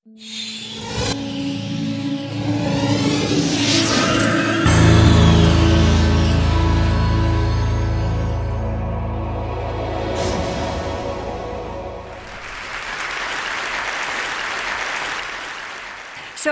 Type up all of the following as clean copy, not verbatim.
So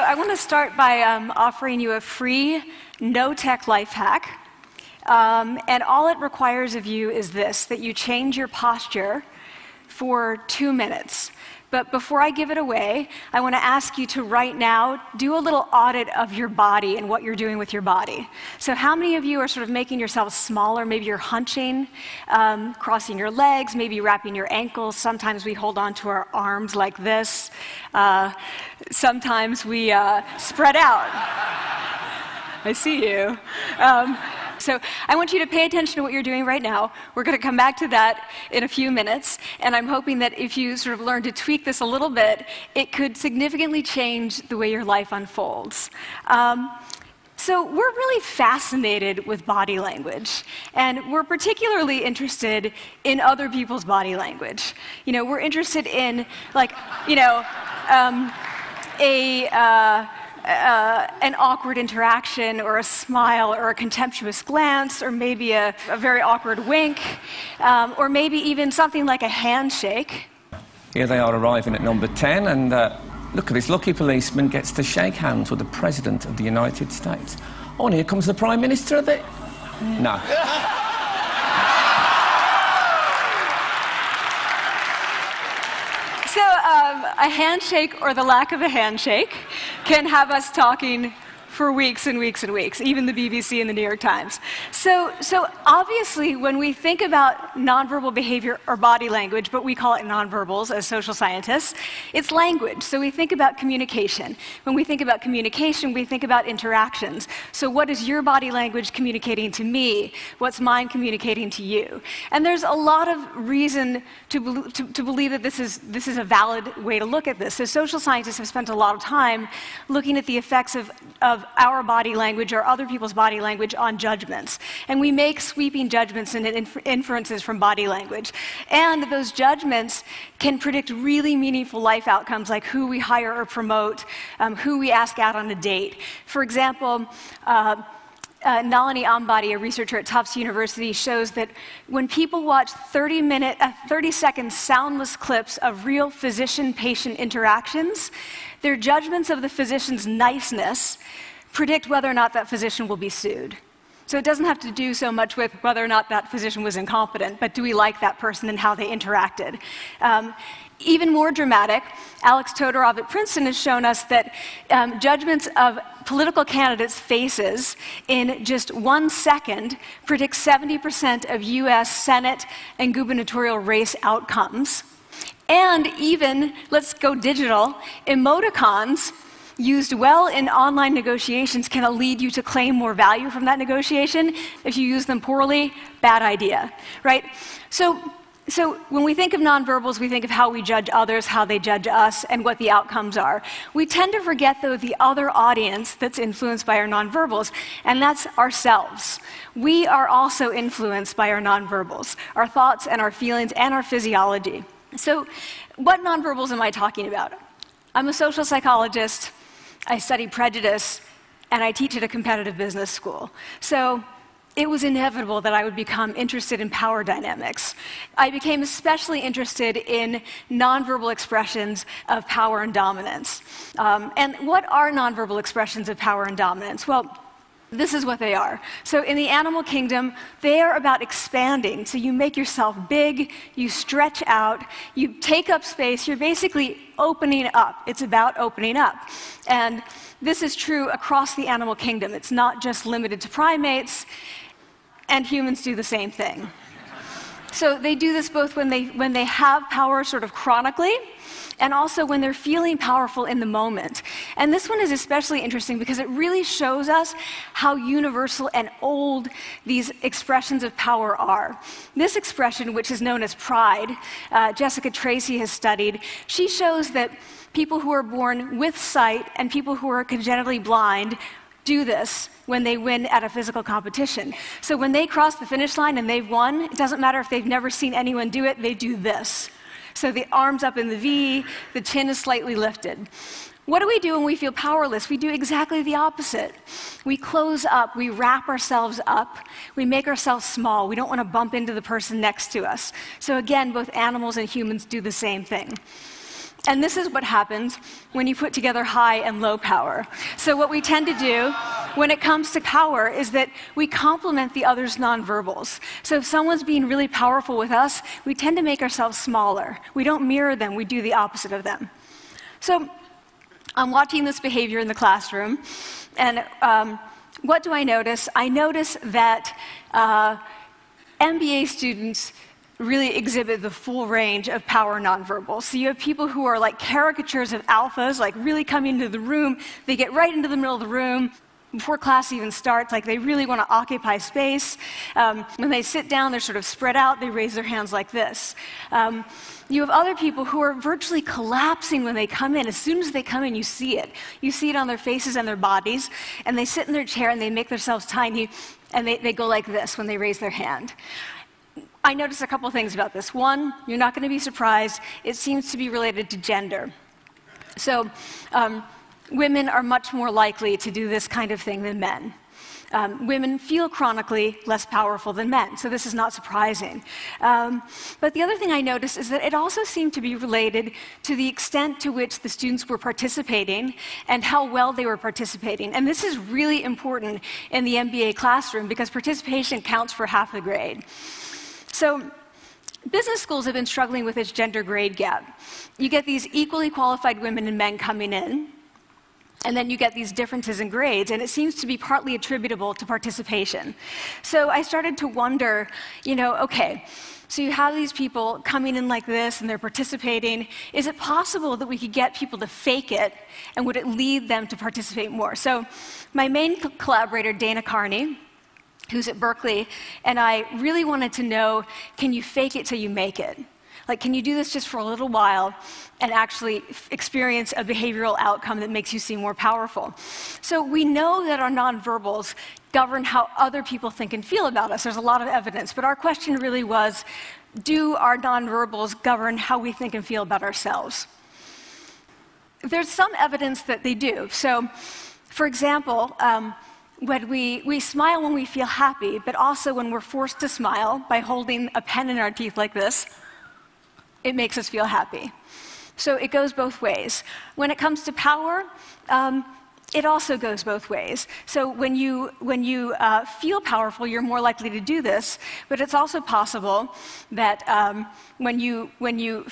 I want to start by offering you a free, no-tech life hack. And all it requires of you is this, that you change your posture for 2 minutes. But before I give it away, I want to ask you to right now do a little audit of your body and what you're doing with your body. So how many of you are sort of making yourselves smaller? Maybe you're hunching, crossing your legs, maybe wrapping your ankles. Sometimes we hold on to our arms like this. Sometimes we spread out. I see you. So I want you to pay attention to what you're doing right now. We're going to come back to that in a few minutes, and I'm hoping that if you sort of learn to tweak this a little bit, it could significantly change the way your life unfolds. So we're really fascinated with body language, and we're particularly interested in other people's body language. You know, we're interested in, like, you know, an awkward interaction, or a smile, or a contemptuous glance, or maybe a very awkward wink, or maybe even something like a handshake. Here they are arriving at number 10, and look at this lucky policeman gets to shake hands with the President of the United States. Oh, and here comes the Prime Minister of the... No. So a handshake, or the lack of a handshake, can have us talking for weeks and weeks and weeks, even the BBC and the New York Times. So obviously, when we think about nonverbal behavior or body language, but we call it nonverbals as social scientists, it's language. So we think about communication. When we think about communication, we think about interactions. So what is your body language communicating to me? What's mine communicating to you? And there's a lot of reason to believe that this is a valid way to look at this. So social scientists have spent a lot of time looking at the effects of our body language or other people's body language on judgments. And we make sweeping judgments and inferences from body language. And those judgments can predict really meaningful life outcomes, like who we hire or promote, who we ask out on a date. For example, Nalini Ambady, a researcher at Tufts University, shows that when people watch 30-second soundless clips of real physician-patient interactions, their judgments of the physician's niceness predict whether or not that physician will be sued. So it doesn't have to do so much with whether or not that physician was incompetent, but do we like that person and how they interacted? Even more dramatic, Alex Todorov at Princeton has shown us that judgments of political candidates' faces in just 1 second predict 70% of US Senate and gubernatorial race outcomes. And even, let's go digital, emoticons used well in online negotiations can lead you to claim more value from that negotiation. If you use them poorly, bad idea, right? So when we think of nonverbals, we think of how we judge others, how they judge us, and what the outcomes are. We tend to forget, though, the other audience that's influenced by our nonverbals, and that's ourselves. We are also influenced by our nonverbals, our thoughts and our feelings and our physiology. So what nonverbals am I talking about? I'm a social psychologist, I study prejudice, and I teach at a competitive business school. So it was inevitable that I would become interested in power dynamics. I became especially interested in nonverbal expressions of power and dominance. And what are nonverbal expressions of power and dominance? Well, this is what they are. So in the animal kingdom, they are about expanding. So you make yourself big, you stretch out, you take up space, you're basically opening up. It's about opening up. And this is true across the animal kingdom. It's not just limited to primates, and humans do the same thing. So they do this both when they have power sort of chronically, and also when they're feeling powerful in the moment. And this one is especially interesting because it really shows us how universal and old these expressions of power are. This expression, which is known as pride, Jessica Tracy has studied, she shows that people who are born with sight and people who are congenitally blind do this when they win at a physical competition. So when they cross the finish line and they've won, it doesn't matter if they've never seen anyone do it, they do this. So the arms up in the V, the chin is slightly lifted. What do we do when we feel powerless? We do exactly the opposite. We close up, we wrap ourselves up, we make ourselves small. We don't want to bump into the person next to us. So again, both animals and humans do the same thing. And this is what happens when you put together high and low power. So what we tend to do when it comes to power is that we complement the other's nonverbals. So if someone's being really powerful with us, we tend to make ourselves smaller. We don't mirror them, we do the opposite of them. So I'm watching this behavior in the classroom, and what do I notice? I notice that MBA students really exhibit the full range of power nonverbals. So you have people who are like caricatures of alphas, like really coming into the room. They get right into the middle of the room before class even starts, like they really want to occupy space. When they sit down, they're sort of spread out. They raise their hands like this. You have other people who are virtually collapsing when they come in. As soon as they come in, you see it. You see it on their faces and their bodies. And they sit in their chair and they make themselves tiny, and they go like this when they raise their hand. I noticed a couple things about this. One, you're not going to be surprised. It seems to be related to gender. So women are much more likely to do this kind of thing than men. Women feel chronically less powerful than men, so this is not surprising. But the other thing I noticed is that it also seemed to be related to the extent to which the students were participating and how well they were participating. And this is really important in the MBA classroom because participation counts for half the grade. So business schools have been struggling with this gender grade gap. You get these equally qualified women and men coming in, and then you get these differences in grades, and it seems to be partly attributable to participation. So I started to wonder, okay, so you have these people coming in like this, and they're participating. Is it possible that we could get people to fake it, and would it lead them to participate more? So my main collaborator, Dana Carney, who's at Berkeley, and I really wanted to know, can you fake it till you make it? Like, can you do this just for a little while and actually experience a behavioral outcome that makes you seem more powerful? So we know that our nonverbals govern how other people think and feel about us. There's a lot of evidence, but our question really was, do our nonverbals govern how we think and feel about ourselves? There's some evidence that they do. So, for example, when we smile when we feel happy, but also when we're forced to smile by holding a pen in our teeth like this, it makes us feel happy. So it goes both ways. When it comes to power, it also goes both ways. So when you feel powerful, you're more likely to do this, but it's also possible that when you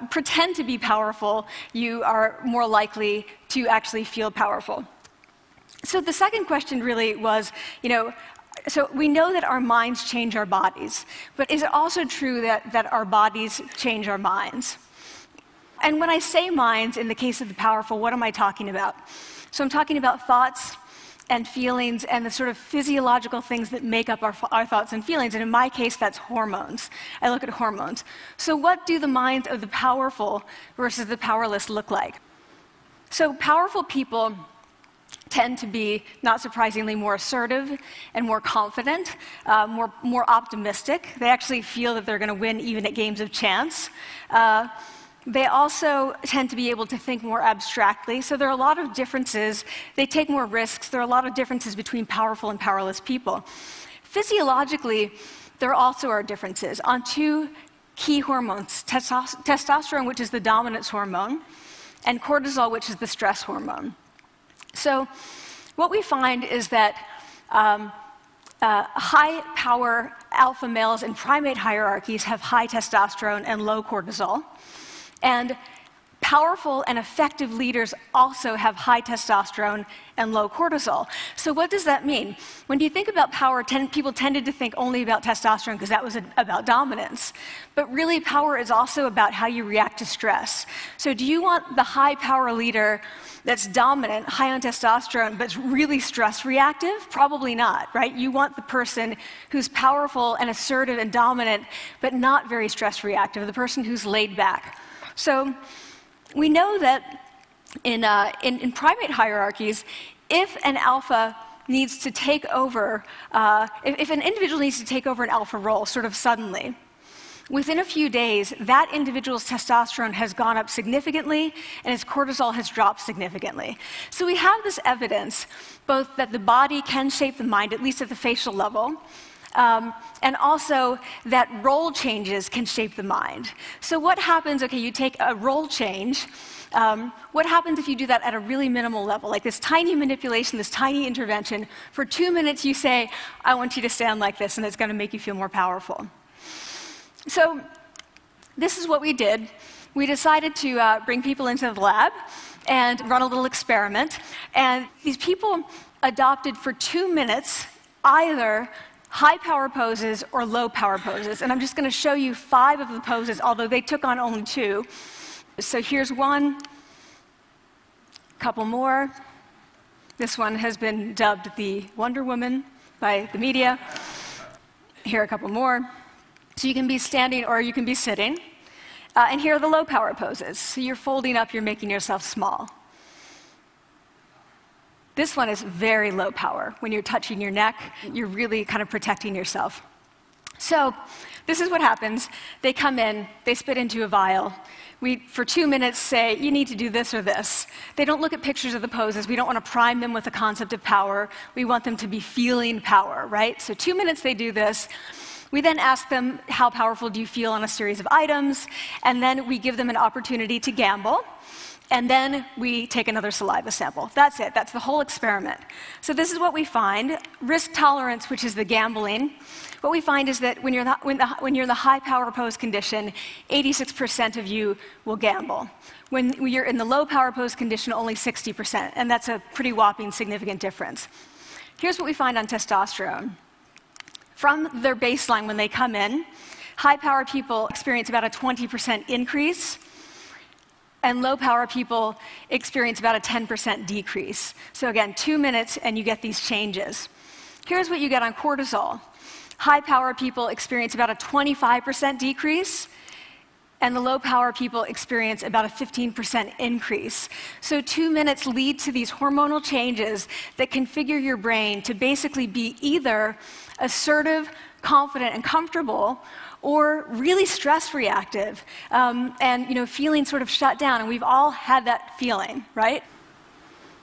pretend to be powerful, you are more likely to actually feel powerful. So the second question really was, so we know that our minds change our bodies, but is it also true that our bodies change our minds? And when I say minds, in the case of the powerful, what am I talking about? So I'm talking about thoughts and feelings and the sort of physiological things that make up our thoughts and feelings, and in my case, that's hormones. I look at hormones. So what do the minds of the powerful versus the powerless look like? So powerful people tend to be, not surprisingly, more assertive and more confident, more optimistic. They actually feel that they're going to win even at games of chance. They also tend to be able to think more abstractly. So there are a lot of differences. They take more risks. There are a lot of differences between powerful and powerless people. Physiologically, there also are differences on two key hormones, testosterone, which is the dominance hormone, and cortisol, which is the stress hormone. So what we find is that high-power alpha males in primate hierarchies have high testosterone and low cortisol, and powerful and effective leaders also have high testosterone and low cortisol. So what does that mean? When you think about power, people tended to think only about testosterone because that was about dominance. But really, power is also about how you react to stress. So do you want the high-power leader that's dominant, high on testosterone, but really stress reactive? Probably not, right? You want the person who's powerful and assertive and dominant, but not very stress reactive, the person who's laid back. So we know that in primate hierarchies, if an alpha needs to take over, if an individual needs to take over an alpha role sort of suddenly, within a few days, that individual's testosterone has gone up significantly and his cortisol has dropped significantly. So we have this evidence, both that the body can shape the mind, at least at the facial level, and also that role changes can shape the mind. So what happens, okay, you take a role change, what happens if you do that at a really minimal level, like this tiny manipulation, this tiny intervention? For 2 minutes you say, I want you to stand like this, and it's going to make you feel more powerful. So this is what we did. We decided to bring people into the lab and run a little experiment. And these people adopted for 2 minutes either high power poses or low power poses. And I'm just going to show you 5 of the poses, although they took on only 2. So here's one, couple more. This one has been dubbed the Wonder Woman by the media. Here are a couple more. So you can be standing or you can be sitting. And here are the low power poses. So you're folding up, you're making yourself small. This one is very low power. When you're touching your neck, you're really kind of protecting yourself. So this is what happens. They come in, they spit into a vial. We, for 2 minutes, say, you need to do this or this. They don't look at pictures of the poses. We don't want to prime them with the concept of power. We want them to be feeling power, right? So 2 minutes they do this. We then ask them, how powerful do you feel on a series of items? And then we give them an opportunity to gamble. And then we take another saliva sample. That's it. That's the whole experiment. So this is what we find. Risk tolerance, which is the gambling. What we find is that when you're in the high power pose condition, 86% of you will gamble. When you're in the low power pose condition, only 60%. And that's a pretty whopping significant difference. Here's what we find on testosterone. From their baseline when they come in, high power people experience about a 20% increase. And low-power people experience about a 10% decrease. So again, 2 minutes and you get these changes. Here's what you get on cortisol. High-power people experience about a 25% decrease, and the low-power people experience about a 15% increase. So 2 minutes lead to these hormonal changes that configure your brain to basically be either assertive, confident, and comfortable, or really stress reactive, and feeling sort of shut down. And we've all had that feeling, right?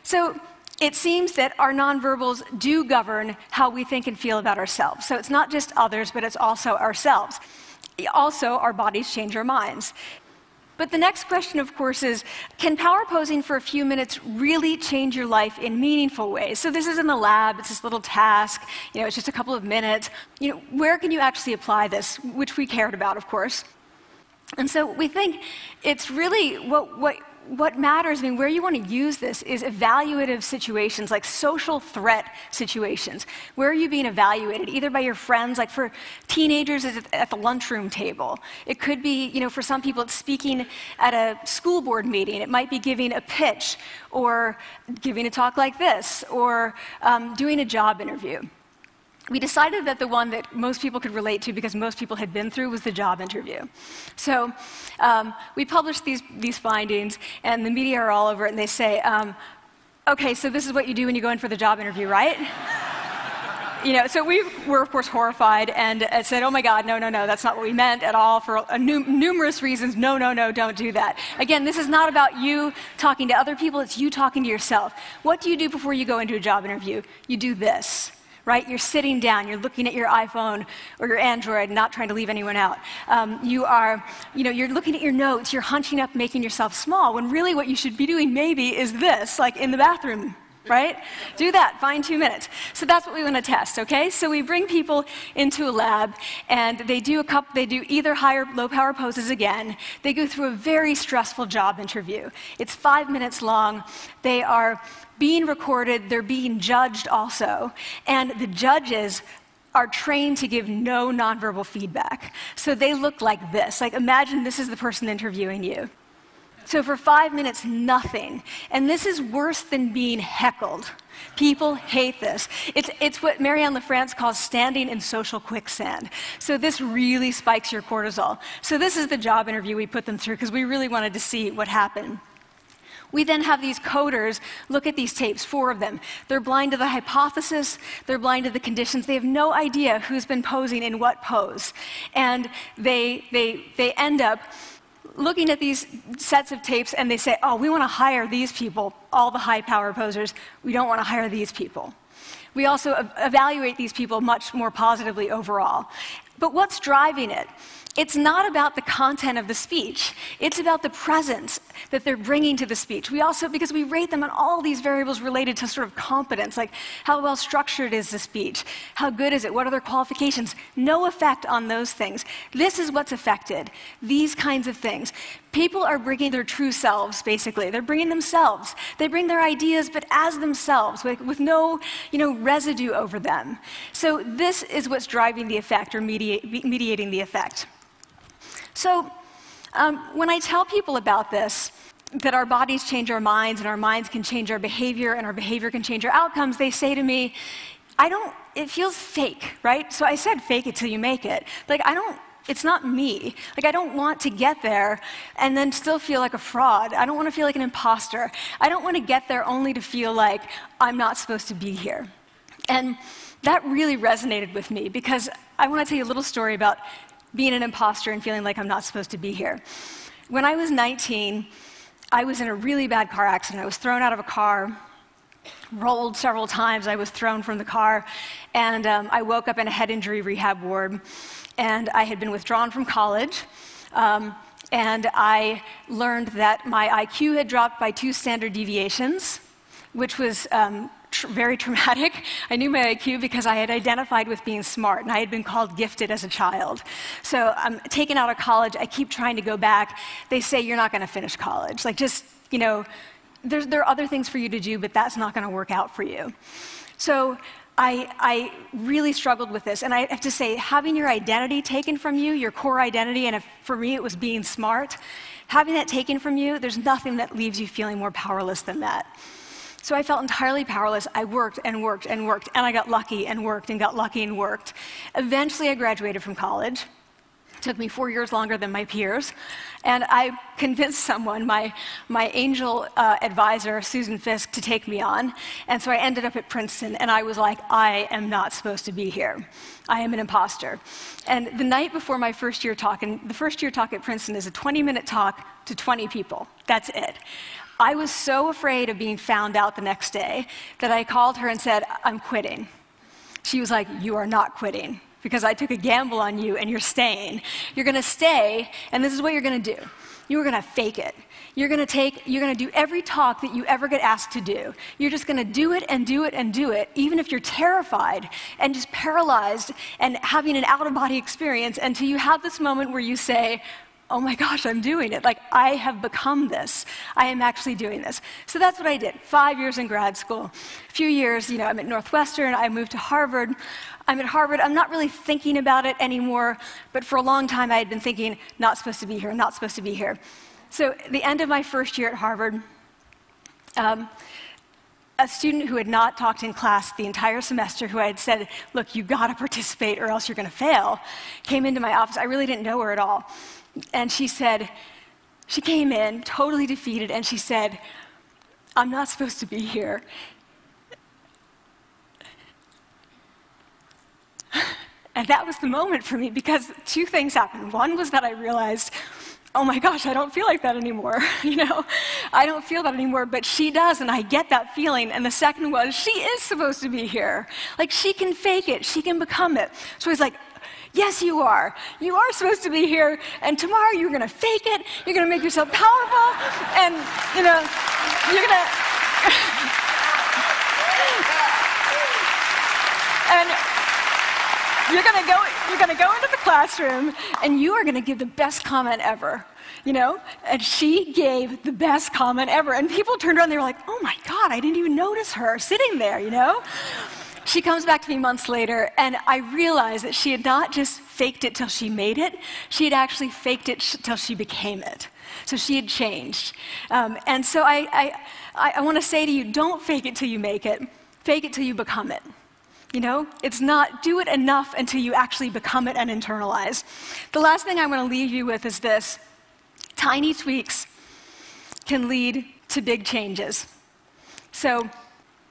So it seems that our nonverbals do govern how we think and feel about ourselves. So it's not just others, but it's also ourselves. Also, our bodies change our minds. But the next question, of course, is, can power posing for a few minutes really change your life in meaningful ways? So this is in the lab, it's this little task, it's just a couple of minutes. Where can you actually apply this, which we cared about, of course. And so we think it's really what matters, where you want to use this is evaluative situations, like social threat situations. Where are you being evaluated? Either by your friends, like for teenagers, it's at the lunchroom table. It could be, for some people, it's speaking at a school board meeting. It might be giving a pitch, or giving a talk like this, or doing a job interview. We decided that the one that most people could relate to, because most people had been through, was the job interview. So we published these findings, and the media are all over it, and they say, okay, so this is what you do when you go in for the job interview, right? So we were, of course, horrified and said, oh my God, no, that's not what we meant at all, for numerous reasons. No, don't do that. Again, this is not about you talking to other people, it's you talking to yourself. What do you do before you go into a job interview? You do this. Right? You're sitting down, you're looking at your iPhone or your Android, not trying to leave anyone out. You're looking at your notes, you're hunching up, making yourself small, when really what you should be doing maybe is this, like in the bathroom, right? Do that, find 2 minutes. So that's what we want to test, okay? So we bring people into a lab, and they do either high or low power poses again. They go through a very stressful job interview. It's 5 minutes long. They are being recorded, they're being judged also, and the judges are trained to give no nonverbal feedback. So they look like this. Like, imagine this is the person interviewing you. So for 5 minutes, nothing. And this is worse than being heckled. People hate this. It's what Marianne LaFrance calls standing in social quicksand. So this really spikes your cortisol. So this is the job interview we put them through, because we really wanted to see what happened. We then have these coders look at these tapes, 4 of them. They're blind to the hypothesis, they're blind to the conditions. They have no idea who's been posing in what pose. And they end up looking at these sets of tapes and they say, oh, we want to hire these people, all the high power posers. We don't want to hire these people. We also evaluate these people much more positively overall. But what's driving it? It's not about the content of the speech. It's about the presence that they're bringing to the speech. We also, because we rate them on all these variables related to sort of competence, like how well structured is the speech? How good is it? What are their qualifications? No effect on those things. This is what's affected, these kinds of things. People are bringing their true selves, basically. They're bringing themselves. They bring their ideas, but as themselves, with no residue over them. So this is what's driving the effect, or mediating the effect. So when I tell people about this, that our bodies change our minds, and our minds can change our behavior, and our behavior can change our outcomes, they say to me, it feels fake, right? So I said, fake it till you make it. Like, it's not me. Like, I don't want to get there and then still feel like a fraud. I don't want to feel like an imposter. I don't want to get there only to feel like I'm not supposed to be here. And that really resonated with me, because I want to tell you a little story about being an imposter and feeling like I'm not supposed to be here. When I was 19, I was in a really bad car accident. I was thrown out of a car, rolled several times. I was thrown from the car, and I woke up in a head injury rehab ward. And I had been withdrawn from college, and I learned that my IQ had dropped by 2 standard deviations, which was very traumatic. I knew my IQ because I had identified with being smart, and I had been called gifted as a child. So I'm taken out of college. I keep trying to go back. They say, you're not going to finish college. Like, just, there are other things for you to do, but that's not going to work out for you. So I really struggled with this, and I have to say, having your identity taken from you, your core identity, and for me it was being smart, having that taken from you, there's nothing that leaves you feeling more powerless than that. So I felt entirely powerless. I worked and worked and worked, and I got lucky and worked and got lucky and worked. Eventually I graduated from college. It took me 4 years longer than my peers, and I convinced someone, my angel advisor, Susan Fisk, to take me on, and so I ended up at Princeton, and I was like, I am not supposed to be here. I am an imposter. And the night before my first year talk, and the first year talk at Princeton is a 20-minute talk to 20 people. That's it. I was so afraid of being found out the next day that I called her and said, I'm quitting. She was like, you are not quitting, because I took a gamble on you and you're staying. You're going to stay, and this is what you're going to do. You're going to fake it. You're going to do every talk that you ever get asked to do. You're just going to do it and do it and do it, even if you're terrified and just paralyzed and having an out-of-body experience, until you have this moment where you say, oh my gosh, I'm doing it. Like, I have become this. I am actually doing this. So that's what I did. 5 years in grad school. A few years, I'm at Northwestern. I moved to Harvard. I'm at Harvard. I'm not really thinking about it anymore, but for a long time I had been thinking, not supposed to be here, not supposed to be here. So at the end of my first year at Harvard, a student who had not talked in class the entire semester, who I had said, look, you got to participate or else you're going to fail, came into my office. I really didn't know her at all. And she came in totally defeated, and she said, I'm not supposed to be here. And that was the moment for me, because 2 things happened. One was that I realized, oh my gosh, I don't feel like that anymore. I don't feel that anymore, but she does, and I get that feeling. And the second was, she is supposed to be here. Like, she can fake it, she can become it. So he's like, yes, you are. You are supposed to be here, and tomorrow you're going to fake it, you're going to make yourself powerful, and, you're going to... and you're going to go into the classroom, and you are going to give the best comment ever. And she gave the best comment ever. And people turned around, they were like, oh my God, I didn't even notice her sitting there, She comes back to me months later, and I realized that she had not just faked it till she made it, she had actually faked it till she became it. So she had changed. And so I want to say to you, don't fake it till you make it. Fake it till you become it. It's not do it enough until you actually become it and internalize. The last thing I want to leave you with is this. Tiny tweaks can lead to big changes. So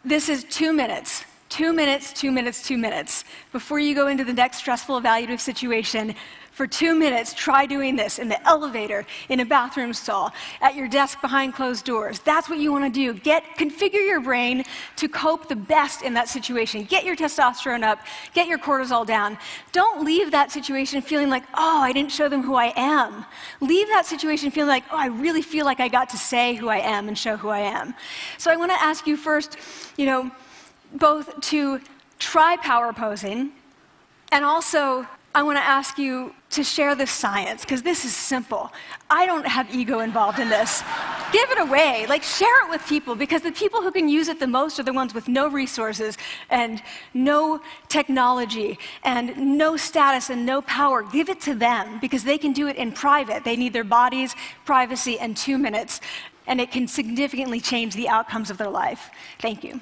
this is 2 minutes. 2 minutes, 2 minutes, 2 minutes. Before you go into the next stressful evaluative situation, for 2 minutes, try doing this in the elevator, in a bathroom stall, at your desk behind closed doors. That's what you want to do. Configure your brain to cope the best in that situation. Get your testosterone up, get your cortisol down. Don't leave that situation feeling like, oh, I didn't show them who I am. Leave that situation feeling like, oh, I really feel like I got to say who I am and show who I am. So I want to ask you first, both to try power posing, and also I want to ask you to share the science, because this is simple. I don't have ego involved in this. Give it away. Share it with people, because the people who can use it the most are the ones with no resources and no technology and no status and no power. Give it to them, because they can do it in private. They need their bodies, privacy, and 2 minutes, and it can significantly change the outcomes of their life. Thank you.